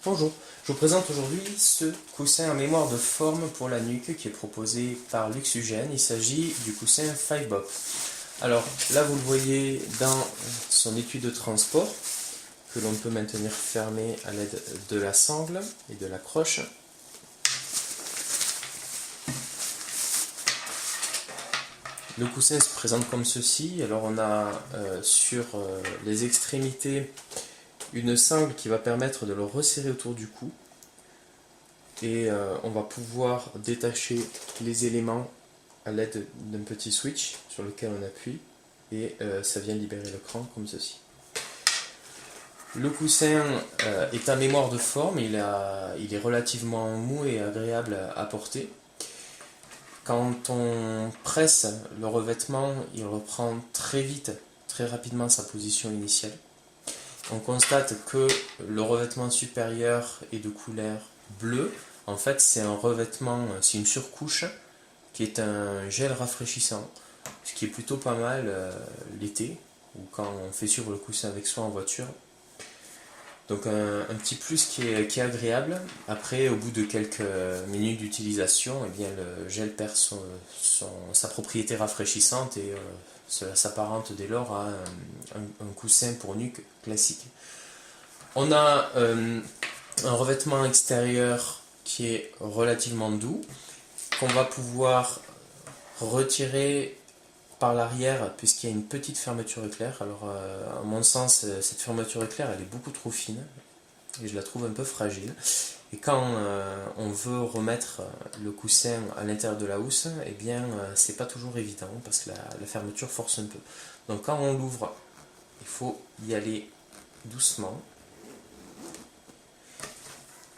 Bonjour, je vous présente aujourd'hui ce coussin en mémoire de forme pour la nuque qui est proposé par Luxugène. Il s'agit du coussin Fibop. Alors là vous le voyez dans son étui de transport que l'on peut maintenir fermé à l'aide de la sangle et de la croche. Le coussin se présente comme ceci. Alors on a sur les extrémités une sangle qui va permettre de le resserrer autour du cou et on va pouvoir détacher les éléments à l'aide d'un petit switch sur lequel on appuie et ça vient libérer le cran comme ceci. Le coussin est à mémoire de forme, il est relativement mou et agréable à porter. Quand on presse le revêtement, il reprend très vite, très rapidement sa position initiale. On constate que le revêtement supérieur est de couleur bleue. En fait, c'est un revêtement, c'est une surcouche qui est un gel rafraîchissant, ce qui est plutôt pas mal l'été ou quand on fait suivre le coussin avec soi en voiture. Donc un petit plus qui est agréable. Après, au bout de quelques minutes d'utilisation, eh bien, le gel perd sa propriété rafraîchissante et cela s'apparente dès lors à un coussin pour nuque classique. On a un revêtement extérieur qui est relativement doux, qu'on va pouvoir retirer par l'arrière puisqu'il y a une petite fermeture éclair. Alors à mon sens, cette fermeture éclair elle est beaucoup trop fine et je la trouve un peu fragile. Et quand on veut remettre le coussin à l'intérieur de la housse, eh bien c'est pas toujours évident parce que la fermeture force un peu. Donc quand on l'ouvre, il faut y aller doucement.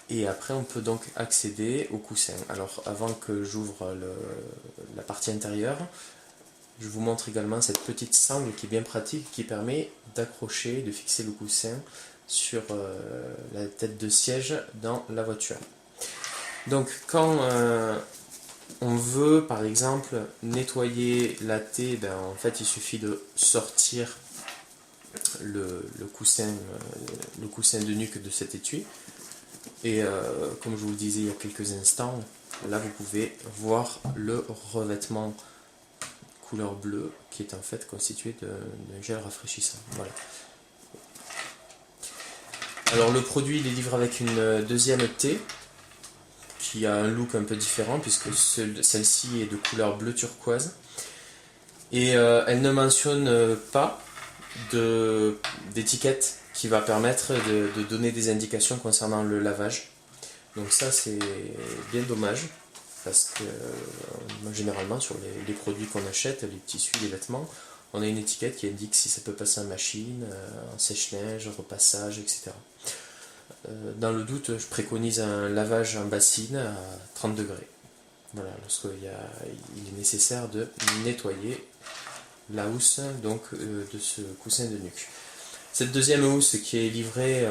Et après on peut donc accéder au coussin. Alors avant que j'ouvre la partie intérieure, je vous montre également cette petite sangle qui est bien pratique, qui permet d'accrocher, de fixer le coussin sur la tête de siège dans la voiture. Donc quand on veut par exemple nettoyer la thé, ben, en fait il suffit de sortir le coussin de nuque de cet étui. Et comme je vous le disais il y a quelques instants, là vous pouvez voir le revêtement couleur bleue qui est en fait constitué d'un gel rafraîchissant. Voilà. Alors le produit il est livré avec une deuxième thé qui a un look un peu différent puisque celle-ci est de couleur bleu turquoise et elle ne mentionne pas d'étiquette qui va permettre de donner des indications concernant le lavage. Donc ça c'est bien dommage parce que généralement sur les produits qu'on achète, les tissus, les vêtements, on a une étiquette qui indique si ça peut passer en machine, en sèche-neige, repassage, etc. Dans le doute, je préconise un lavage en bassine à 30 degrés. Voilà, lorsqu'il est nécessaire de nettoyer la housse donc, de ce coussin de nuque. Cette deuxième housse qui est livrée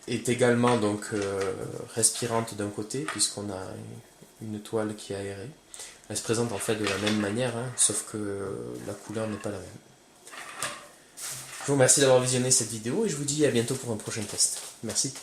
est également donc, respirante d'un côté puisqu'on a une toile qui est aérée. Elle se présente en fait de la même manière, hein, sauf que la couleur n'est pas la même. Je vous remercie d'avoir visionné cette vidéo et je vous dis à bientôt pour un prochain test. Merci.